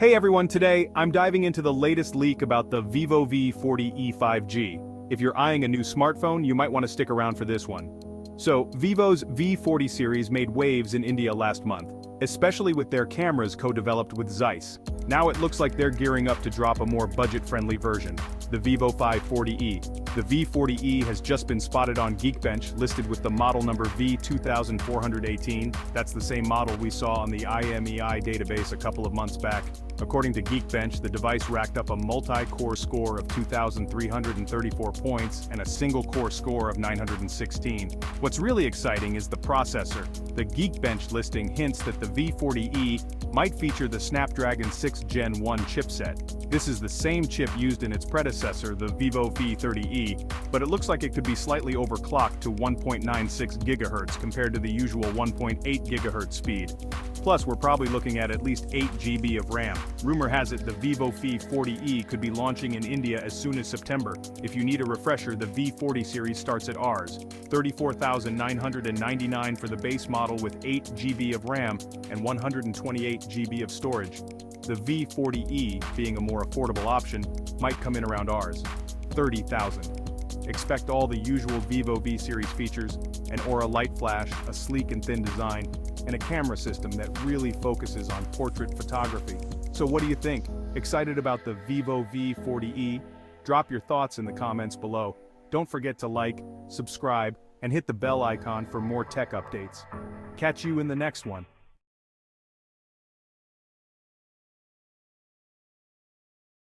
Hey everyone, today I'm diving into the latest leak about the Vivo V40e 5G. If you're eyeing a new smartphone, you might want to stick around for this one. So, Vivo's V40 series made waves in India last month, especially with their cameras co-developed with Zeiss. Now it looks like they're gearing up to drop a more budget-friendly version, the Vivo V40e. The V40e has just been spotted on Geekbench, listed with the model number V2418. That's the same model we saw on the IMEI database a couple of months back. According to Geekbench, the device racked up a multi-core score of 2,334 points and a single-core score of 916. What's really exciting is the processor. The Geekbench listing hints that the V40e might feature the Snapdragon 6 Gen 1 chipset. This is the same chip used in its predecessor, the Vivo V30e, but it looks like it could be slightly overclocked to 1.96 GHz compared to the usual 1.8 GHz speed. Plus, we're probably looking at least 8 GB of RAM. Rumor has it the Vivo V40e could be launching in India as soon as September. If you need a refresher, the V40 series starts at Rs. 34,999 for the base model with 8 GB of RAM and 128 GB of storage. The V40e, being a more affordable option, might come in around Rs. 30,000. Expect all the usual Vivo V series features, an Aura light flash, a sleek and thin design, and a camera system that really focuses on portrait photography. So what do you think? Excited about the Vivo V40e? Drop your thoughts in the comments below. Don't forget to like, subscribe, and hit the bell icon for more tech updates. Catch you in the next one.